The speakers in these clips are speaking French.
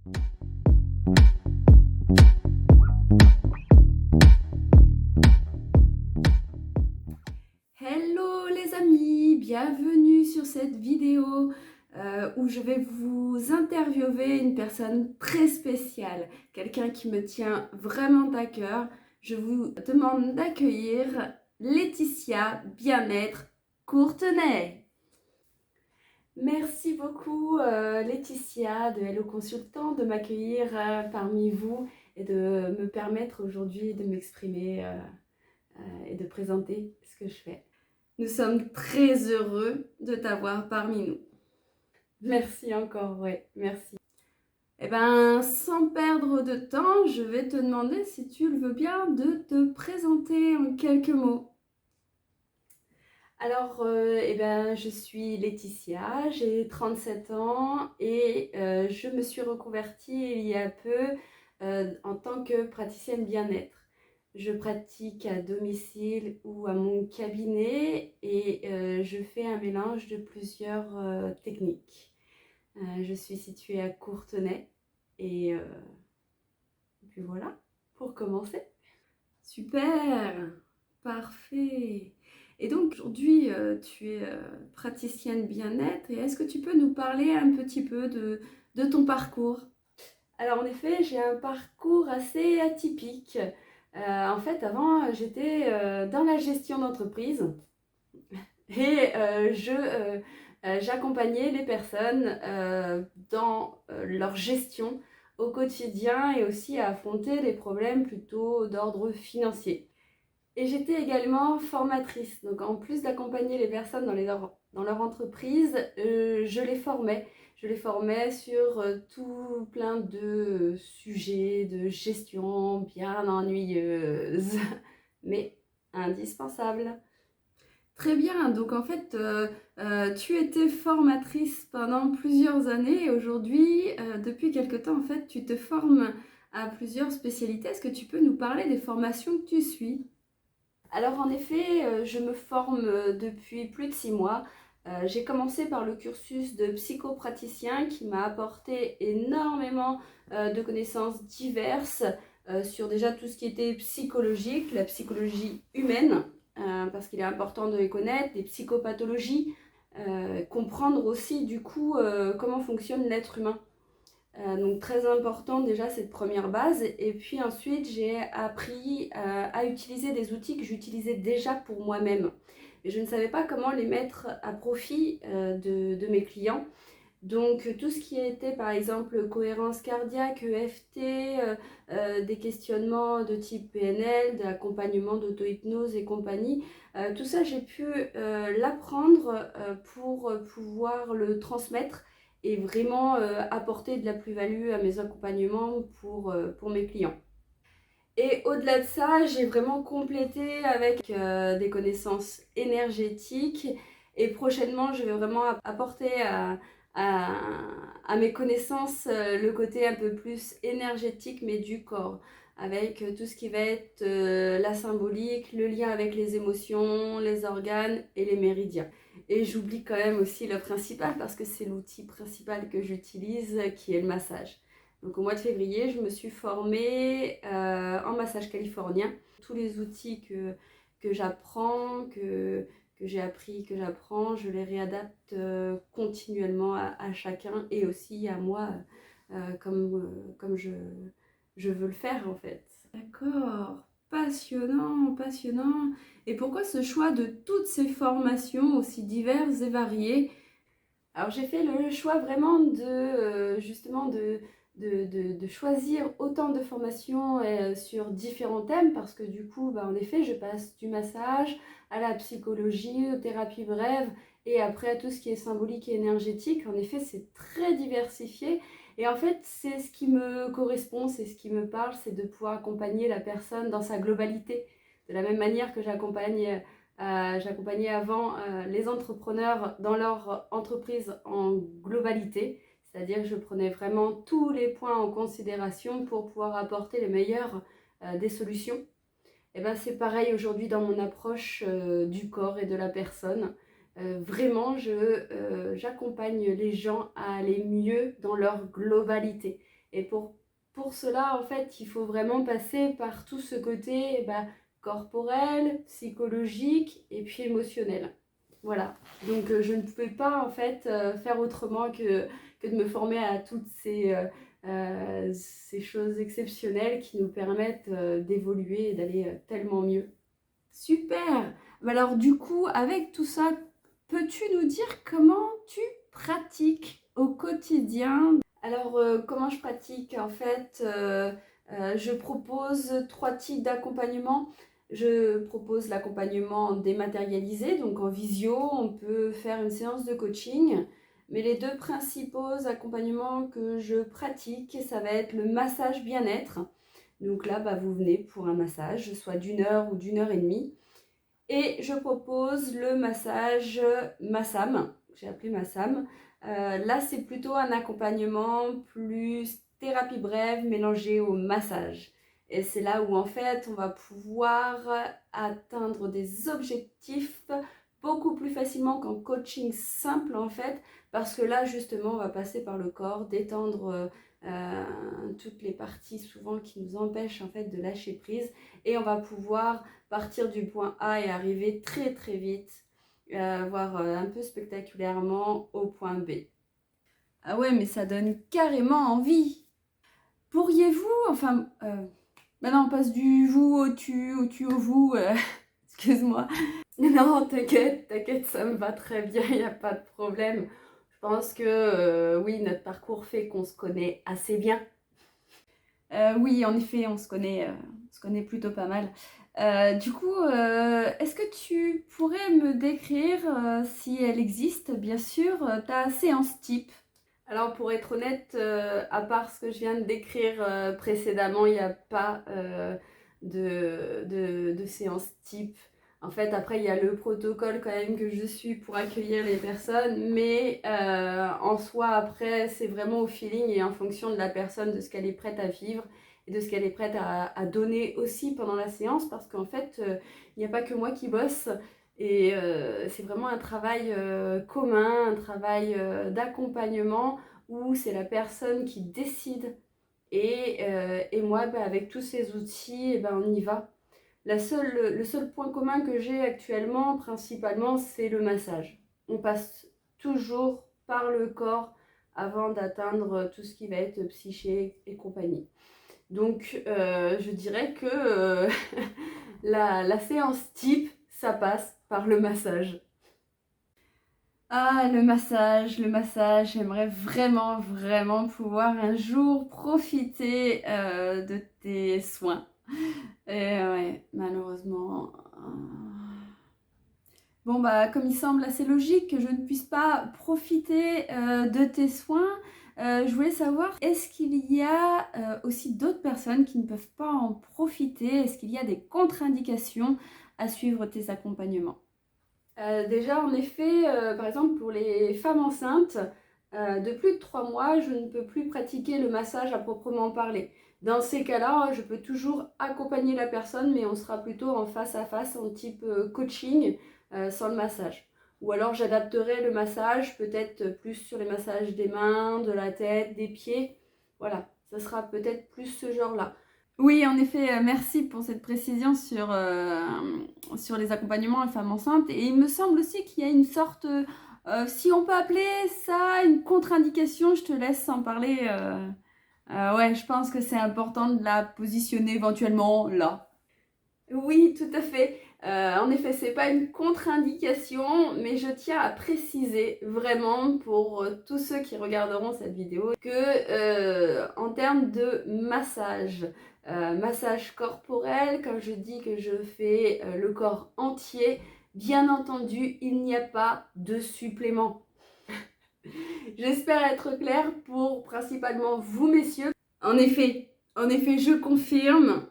Hello les amis, bienvenue sur cette vidéo où je vais vous interviewer une personne très spéciale, quelqu'un qui me tient vraiment à cœur. Je vous demande d'accueillir Laetitia Bien-être Courtenay. Merci beaucoup Laetitia de Hello Consultant de m'accueillir parmi vous et de me permettre aujourd'hui de m'exprimer et de présenter ce que je fais. Nous sommes très heureux de t'avoir parmi nous. Merci encore, ouais, merci. Eh bien, sans perdre de temps, je vais te demander si tu le veux bien de te présenter en quelques mots. Alors, je suis Laetitia, j'ai 37 ans et je me suis reconvertie il y a peu en tant que praticienne bien-être. Je pratique à domicile ou à mon cabinet et je fais un mélange de plusieurs techniques. Je suis située à Courtenay et puis voilà, pour commencer. Super, parfait. Et donc aujourd'hui, tu es praticienne bien-être et est-ce que tu peux nous parler un petit peu de ton parcours? Alors en effet, j'ai un parcours assez atypique. En fait, avant, j'étais dans la gestion d'entreprise et j'accompagnais les personnes dans leur gestion au quotidien et aussi à affronter des problèmes plutôt d'ordre financier. Et j'étais également formatrice. Donc en plus d'accompagner les personnes dans leur entreprise, je les formais. Je les formais sur tout plein de sujets de gestion bien ennuyeuses, mais indispensables. Très bien, donc en fait, tu étais formatrice pendant plusieurs années et aujourd'hui, depuis quelque temps, en fait, tu te formes à plusieurs spécialités. Est-ce que tu peux nous parler des formations que tu suis? Alors en effet, je me forme depuis plus de 6 mois. J'ai commencé par le cursus de psychopraticien qui m'a apporté énormément de connaissances diverses sur déjà tout ce qui était psychologique, la psychologie humaine, parce qu'il est important de les connaître, les psychopathologies, comprendre aussi du coup comment fonctionne l'être humain. Donc très important déjà cette première base et puis ensuite j'ai appris à utiliser des outils que j'utilisais déjà pour moi-même et je ne savais pas comment les mettre à profit de mes clients. Donc tout ce qui était par exemple cohérence cardiaque, EFT, des questionnements de type PNL, de l'accompagnement d'auto-hypnose et compagnie, tout ça j'ai pu l'apprendre pour pouvoir le transmettre et vraiment apporter de la plus-value à mes accompagnements pour mes clients. Et au-delà de ça, j'ai vraiment complété avec des connaissances énergétiques et prochainement, je vais vraiment apporter à, à mes connaissances le côté un peu plus énergétique mais du corps avec tout ce qui va être la symbolique, le lien avec les émotions, les organes et les méridiens. Et j'oublie quand même aussi le principal parce que c'est l'outil principal que j'utilise qui est le massage. Donc au mois de février, je me suis formée en massage californien. Tous les outils que j'apprends, que j'ai appris, que j'apprends, je les réadapte continuellement à chacun et aussi à moi comme je veux le faire en fait. D'accord, passionnant, passionnant. Et pourquoi ce choix de toutes ces formations aussi diverses et variées? Alors j'ai fait le choix vraiment justement de choisir autant de formations sur différents thèmes parce que du coup, en effet, je passe du massage à la psychologie, aux thérapies brèves et après à tout ce qui est symbolique et énergétique. En effet, c'est très diversifié et en fait, c'est ce qui me correspond, c'est ce qui me parle, c'est de pouvoir accompagner la personne dans sa globalité. De la même manière que j'accompagnais avant les entrepreneurs dans leur entreprise en globalité, c'est-à-dire que je prenais vraiment tous les points en considération pour pouvoir apporter les meilleures des solutions. Et ben c'est pareil aujourd'hui dans mon approche du corps et de la personne. Vraiment, j'accompagne les gens à aller mieux dans leur globalité. Et pour cela, en fait, il faut vraiment passer par tout ce côté corporel, psychologique et puis émotionnel. Voilà, donc je ne pouvais pas en fait faire autrement que de me former à toutes ces choses exceptionnelles qui nous permettent d'évoluer et d'aller tellement mieux. Super! Alors du coup, avec tout ça, peux-tu nous dire comment tu pratiques au quotidien? Alors comment je pratique? En fait, je propose 3 types d'accompagnement. Je propose l'accompagnement dématérialisé, donc en visio, on peut faire une séance de coaching. Mais les 2 principaux accompagnements que je pratique, ça va être le massage bien-être. Donc là, vous venez pour un massage, soit d'1 heure ou d'1 heure et demie. Et je propose le massage Massam, j'ai appelé Massam. Là, c'est plutôt un accompagnement plus thérapie brève mélangée au massage. Et c'est là où en fait, on va pouvoir atteindre des objectifs beaucoup plus facilement qu'en coaching simple en fait, parce que là, justement, on va passer par le corps, détendre toutes les parties souvent qui nous empêchent en fait de lâcher prise, et on va pouvoir partir du point A et arriver très très vite, voire un peu spectaculairement au point B. Ah ouais, mais ça donne carrément envie. Pourriez-vous, maintenant on passe du vous au tu au vous, excuse-moi. Non, t'inquiète, ça me va très bien, il n'y a pas de problème. Je pense que oui, notre parcours fait qu'on se connaît assez bien. Oui, en effet, on se connaît plutôt pas mal. Du coup, est-ce que tu pourrais me décrire, si elle existe, bien sûr, ta séance type? Alors, pour être honnête, à part ce que je viens de décrire précédemment, il n'y a pas de séance type. En fait, après, il y a le protocole quand même que je suis pour accueillir les personnes, mais en soi, après, c'est vraiment au feeling et en fonction de la personne, de ce qu'elle est prête à vivre et de ce qu'elle est prête à donner aussi pendant la séance, parce qu'en fait, il n'y a pas que moi qui bosse, et c'est vraiment un travail commun, un travail d'accompagnement où c'est la personne qui décide, et moi, avec tous ces outils, on y va. Le seul point commun que j'ai actuellement, principalement, c'est le massage. On passe toujours par le corps avant d'atteindre tout ce qui va être psyché et compagnie. Donc, je dirais que la séance type, ça passe par le massage. Ah, le massage, j'aimerais vraiment, vraiment pouvoir un jour profiter de tes soins. Et ouais, malheureusement. Bon, comme il semble assez logique que je ne puisse pas profiter de tes soins, je voulais savoir, est-ce qu'il y a aussi d'autres personnes qui ne peuvent pas en profiter? Est-ce qu'il y a des contre-indications à suivre tes accompagnements? Déjà, en effet, par exemple, pour les femmes enceintes, de plus de 3 mois, je ne peux plus pratiquer le massage à proprement parler. Dans ces cas-là, je peux toujours accompagner la personne, mais on sera plutôt en face à face, en type coaching, sans le massage. Ou alors j'adapterai le massage, peut-être plus sur les massages des mains, de la tête, des pieds. Voilà, ça sera peut-être plus ce genre-là. Oui, en effet, merci pour cette précision sur les accompagnements à femmes enceintes. Et il me semble aussi qu'il y a une sorte, si on peut appeler ça une contre-indication, je te laisse en parler. Ouais, je pense que c'est important de la positionner éventuellement là. Oui, tout à fait. En effet, c'est pas une contre-indication, mais je tiens à préciser vraiment pour tous ceux qui regarderont cette vidéo que en termes de massage, massage corporel, comme je dis que je fais le corps entier, bien entendu, il n'y a pas de supplément. J'espère être claire pour principalement vous, messieurs. En effet, je confirme,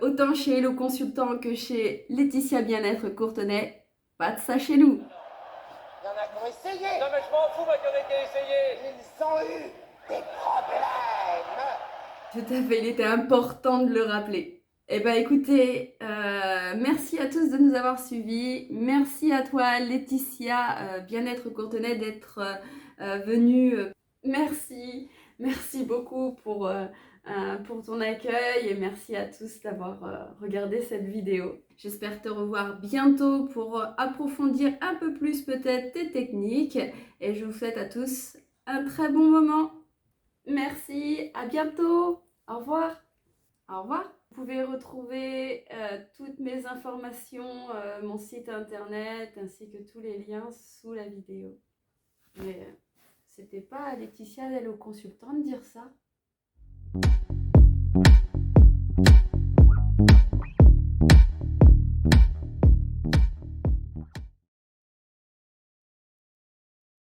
autant chez Hello Consultant que chez Laetitia Bien-être Courtenay, pas de ça chez nous. Il y en a qui ont essayé. Non mais je m'en fous, moi, qu'il y en ait qui a essayé. Ils ont eu des problèmes. Tout à fait, il était important de le rappeler. Eh ben écoutez, merci à tous de nous avoir suivis. Merci à toi Laetitia Bien-être Courtenay d'être venue. Merci Merci beaucoup pour ton accueil et merci à tous d'avoir regardé cette vidéo. J'espère te revoir bientôt pour approfondir un peu plus peut-être tes techniques et je vous souhaite à tous un très bon moment. Merci, à bientôt. Au revoir. Au revoir. Vous pouvez retrouver toutes mes informations, mon site internet ainsi que tous les liens sous la vidéo. Mais c'était pas à Laetitia Dello Consultant de dire ça.